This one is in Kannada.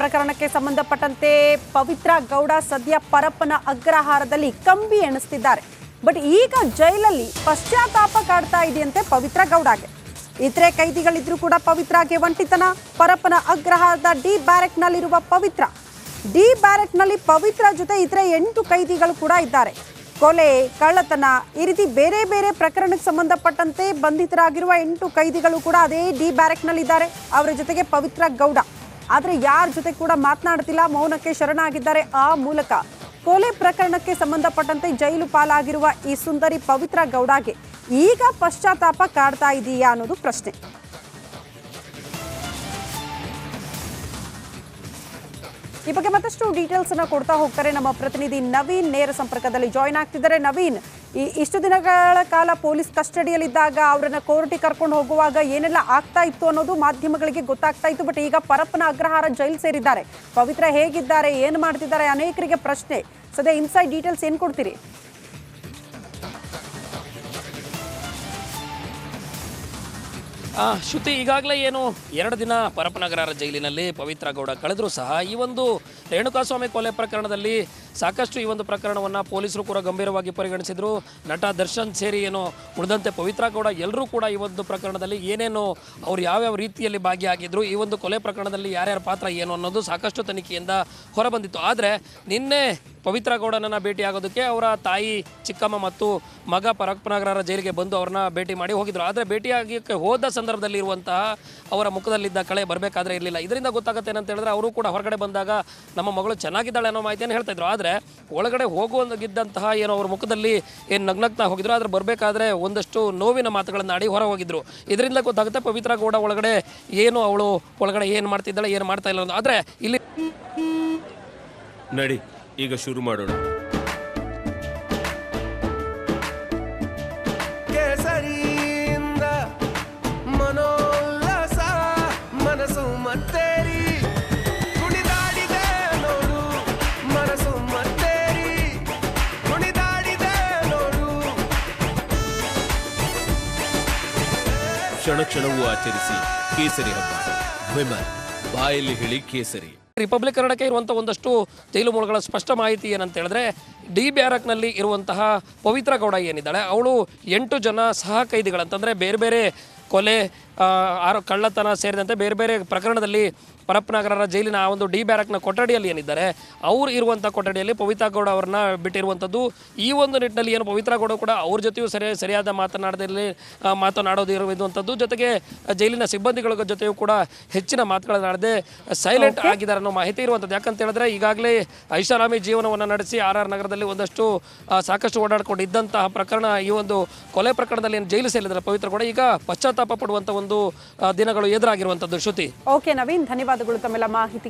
ಪ್ರಕರಣಕ್ಕೆ ಸಂಬಂಧಪಟ್ಟಂತೆ ಪವಿತ್ರ ಗೌಡ ಸದ್ಯ ಪರಪ್ಪನ ಅಗ್ರಹಾರದಲ್ಲಿ ಕಂಬಿ ಎಣಿಸ್ತಿದ್ದಾರೆ. ಬಟ್ ಈಗ ಜೈಲಲ್ಲಿ ಪಶ್ಚಾತ್ತಾಪ ಕಾಡ್ತಾ ಇದೆಯಂತೆ ಪವಿತ್ರ ಗೌಡಗೆ. ಇತರೆ ಕೈದಿಗಳಿದ್ರು ಕೂಡ ಪವಿತ್ರಗೆ ಒಂಟಿತನ. ಪರಪ್ಪನ ಅಗ್ರಹಾರದ ಡಿ ಬ್ಯಾರೆಕ್ನಲ್ಲಿರುವ ಪವಿತ್ರ, ಡಿ ಬ್ಯಾರೆಕ್ನಲ್ಲಿ ಪವಿತ್ರ ಜೊತೆ ಇತರೆ 8 ಕೈದಿಗಳು ಕೂಡ ಇದ್ದಾರೆ. ಕೊಲೆ, ಕಳ್ಳತನ ಈ ರೀತಿ ಬೇರೆ ಬೇರೆ ಪ್ರಕರಣಕ್ಕೆ ಸಂಬಂಧಪಟ್ಟಂತೆ ಬಂಧಿತರಾಗಿರುವ 8 ಕೈದಿಗಳು ಕೂಡ ಅದೇ ಡಿ ಬ್ಯಾರೆಕ್ನಲ್ಲಿದ್ದಾರೆ. ಅವರ ಜೊತೆಗೆ ಪವಿತ್ರ ಗೌಡ. ಆದರೆ ಯಾರ ಜೊತೆ ಕೂಡ ಮಾತನಾಡ್ತಿಲ್ಲ, ಮೌನಕ್ಕೆ ಶರಣಾಗಿದ್ದಾರೆ. ಆ ಮೂಲಕ ಕೊಲೆ ಪ್ರಕರಣಕ್ಕೆ ಸಂಬಂಧಪಟ್ಟಂತೆ ಜೈಲು ಪಾಲಾಗಿರುವ ಈ ಸುಂದರಿ ಪವಿತ್ರ ಗೌಡಗೆ ಈಗ ಪಶ್ಚಾತ್ತಾಪ ಕಾಡ್ತಾ ಇದೆಯಾ ಅನ್ನೋದು ಪ್ರಶ್ನೆ. ಈ ಬಗ್ಗೆ ಮತ್ತಷ್ಟು ಡೀಟೇಲ್ಸ್ ಅನ್ನ ಕೊಡ್ತಾ ಹೋಗ್ತಾರೆ ನಮ್ಮ ಪ್ರತಿನಿಧಿ ನವೀನ್. ನೇರ ಸಂಪರ್ಕದಲ್ಲಿ ಜಾಯಿನ್ ಆಗ್ತಿದ್ದಾರೆ. ನವೀನ್, ಇಷ್ಟು ದಿನಗಳ ಕಾಲ ಪೊಲೀಸ್ ಕಸ್ಟಡಿಯಲ್ಲಿದ್ದಾಗ ಅವರನ್ನ ಕೋರ್ಟಿಗೆ ಕರ್ಕೊಂಡು ಹೋಗುವಾಗ ಏನೆಲ್ಲ ಆಗ್ತಾ ಇತ್ತು ಅನ್ನೋದು ಮಾಧ್ಯಮಗಳಿಗೆ ಗೊತ್ತಾಗ್ತಾ ಇತ್ತು. ಬಟ್ ಈಗ ಪರಪ್ಪನ ಅಗ್ರಹಾರ ಜೈಲು ಸೇರಿದ್ದಾರೆ. ಪವಿತ್ರ ಹೇಗಿದ್ದಾರೆ, ಏನು ಮಾಡ್ತಿದ್ದಾರೆ, ಅನೇಕರಿಗೆ ಪ್ರಶ್ನೆ. ಸದ್ಯ ಇನ್ಸೈಡ್ ಡೀಟೇಲ್ಸ್ ಏನು ಕೊಡ್ತೀರಿ? ಶ್ರುತಿ, ಈಗಾಗಲೇ ಏನು 2 ದಿನ ಪರಪ್ಪನಗರ ಜೈಲಿನಲ್ಲಿ ಪವಿತ್ರ ಗೌಡ ಕಳೆದರೂ ಸಹ ಈ ಒಂದು ರೇಣುಕಾಸ್ವಾಮಿ ಕೊಲೆ ಪ್ರಕರಣದಲ್ಲಿ ಸಾಕಷ್ಟು ಈ ಒಂದು ಪ್ರಕರಣವನ್ನು ಪೊಲೀಸರು ಕೂಡ ಗಂಭೀರವಾಗಿ ಪರಿಗಣಿಸಿದರು. ನಟ ದರ್ಶನ್ ಸೇರಿ ಏನು ಉಳಿದಂತೆ ಪವಿತ್ರ ಗೌಡ ಎಲ್ಲರೂ ಕೂಡ ಈ ಒಂದು ಪ್ರಕರಣದಲ್ಲಿ ಏನೇನು ಅವ್ರು ಯಾವ್ಯಾವ ರೀತಿಯಲ್ಲಿ ಭಾಗಿಯಾಗಿದ್ದರು, ಈ ಒಂದು ಕೊಲೆ ಪ್ರಕರಣದಲ್ಲಿ ಯಾರ್ಯಾರ ಪಾತ್ರ ಏನು ಅನ್ನೋದು ಸಾಕಷ್ಟು ತನಿಖೆಯಿಂದ ಹೊರಬಂದಿತ್ತು. ಆದರೆ ನಿನ್ನೆ ಪವಿತ್ರ ಗೌಡನನ್ನು ಭೇಟಿಯಾಗೋದಕ್ಕೆ ಅವರ ತಾಯಿ, ಚಿಕ್ಕಮ್ಮ ಮತ್ತು ಮಗ ಪರಪ್ಪನಗರ ಜೈಲಿಗೆ ಬಂದು ಅವ್ರನ್ನ ಭೇಟಿ ಮಾಡಿ ಹೋಗಿದ್ರು. ಆದರೆ ಭೇಟಿಯಾಗಕ್ಕೆ ಹೋದ ಸಂದರ್ಭದಲ್ಲಿ ಇರುವಂತಹ ಅವರ ಮುಖದಲ್ಲಿದ್ದ ಕಳೆ ಬರಬೇಕಾದ್ರೆ ಇರಲಿಲ್ಲ. ಇದರಿಂದ ಗೊತ್ತಾಗುತ್ತೆ ಏನಂತ ಹೇಳಿದ್ರೆ ಅವರು ಕೂಡ ಹೊರಗಡೆ ಬಂದಾಗ ನಮ್ಮ ಮಗಳು ಚೆನ್ನಾಗಿದ್ದಾಳೆ ಅನ್ನೋ ಮಾಹಿತಿಯನ್ನು ಹೇಳ್ತಾ ಇದ್ರು. ಆದರೆ ಒಳಗಡೆ ಹೋಗುವಂಗಿದ್ದಂತಹ ಏನೋ ಅವ್ರ ಮುಖದಲ್ಲಿ ಏನು ನಗ್ನಗ್ತಾ ಹೋಗಿದ್ರು, ಆದರೆ ಬರಬೇಕಾದ್ರೆ ಒಂದಷ್ಟು ನೋವಿನ ಮಾತುಗಳನ್ನು ಆಡಿ ಹೊರ ಹೋಗಿದ್ರು. ಇದರಿಂದ ಗೊತ್ತಾಗುತ್ತೆ ಪವಿತ್ರ ಗೌಡ ಒಳಗಡೆ ಏನು, ಅವಳು ಒಳಗಡೆ ಏನು ಮಾಡ್ತಿದ್ದಾಳೆ, ಏನು ಮಾಡ್ತಾ ಇಲ್ಲ ಅನ್ನೋದು. ಆದರೆ ಇಲ್ಲಿ ನಡಿ ಈಗ ಶುರು ಮಾಡೋಣ. ಕೇಸರಿಯಿಂದ ಮನೋಲ್ಲಾಸ ಮನಸ್ಸು ಮತ್ತೇರಿ ಕುಣಿದಾಡಿದೆ ನೋಡು, ಮನಸ್ಸು ಮತ್ತೇರಿ ಕುಣಿದಾಡಿದೆ ನೋಡು. ಕ್ಷಣ ಕ್ಷಣವೂ ಆಚರಿಸಿ ಕೇಸರಿ ಹಬ್ಬ. ವಿಮಲ್ ಬಾಯಲ್ಲಿ ಹೇಳಿ ಕೇಸರಿ. ರಿಪಬ್ಲಿಕ್ ಕನ್ನಡಕ್ಕೆ ಇರುವಂಥ ಒಂದಷ್ಟು ಜೈಲು ಮೂಲಗಳ ಸ್ಪಷ್ಟ ಮಾಹಿತಿ ಏನಂತ ಹೇಳಿದ್ರೆ, ಡಿ ಬ್ಯಾರಕ್ನಲ್ಲಿ ಇರುವಂತಹ ಪವಿತ್ರ ಗೌಡ ಏನಿದ್ದಾಳೆ, ಅವಳು 8 ಜನ ಸಹ ಕೈದಿಗಳಂತಂದರೆ ಬೇರೆ ಬೇರೆ ಕೊಲೆ, ಕಳ್ಳತನ ಸೇರಿದಂತೆ ಬೇರೆ ಬೇರೆ ಪ್ರಕರಣದಲ್ಲಿ ಪರಪ್ಪನಗರ ಜೈಲಿನ ಆ ಒಂದು ಡಿ ಬ್ಯಾರಕ್ನ ಕೊಠಡಿಯಲ್ಲಿ ಏನಿದ್ದಾರೆ ಅವರು ಇರುವಂಥ ಕೊಠಡಿಯಲ್ಲಿ ಪವಿತ್ರ ಗೌಡ ಅವ್ರನ್ನ ಬಿಟ್ಟಿರುವಂಥದ್ದು. ಈ ಒಂದು ನಿಟ್ಟಿನಲ್ಲಿ ಏನು ಪವಿತ್ರ ಗೌಡ ಕೂಡ ಅವ್ರ ಜೊತೆಯೂ ಸರಿಯಾದ ಮಾತನಾಡೋದಿರುವಂಥದ್ದು, ಜೊತೆಗೆ ಜೈಲಿನ ಸಿಬ್ಬಂದಿಗಳ ಜೊತೆಯೂ ಕೂಡ ಹೆಚ್ಚಿನ ಮಾತುಗಳನ್ನಾಡದೆ ಸೈಲೆಂಟ್ ಆಗಿದ್ದಾರೆ ಅನ್ನೋ ಮಾಹಿತಿ ಇರುವಂಥದ್ದು. ಯಾಕಂತ ಹೇಳಿದ್ರೆ ಈಗಾಗಲೇ ಐಷಾರಾಮಿ ಜೀವನವನ್ನು ನಡೆಸಿ RR ನಗರದಲ್ಲಿ ಒಂದಷ್ಟು ಸಾಕಷ್ಟು ಓಡಾಡ್ಕೊಂಡು ಇದ್ದಂತಹ ಪ್ರಕರಣ, ಈ ಒಂದು ಕೊಲೆ ಪ್ರಕರಣದಲ್ಲಿ ಏನು ಜೈಲು ಸೇರಿದ್ದಾರೆ ಪವಿತ್ರ ಗೌಡ, ಈಗ ಪಶ್ಚಾತ್ತಾಪ ಪಡುವಂಥ ಒಂದು ದಿನಗಳು ಎದುರಾಗಿರುವಂಥದ್ದು. ಶ್ರುತಿ. ಓಕೆ ನವೀನ್, ಧನ್ಯವಾದಗಳು ತಮ್ಮೆಲ್ಲ ಮಾಹಿತಿ.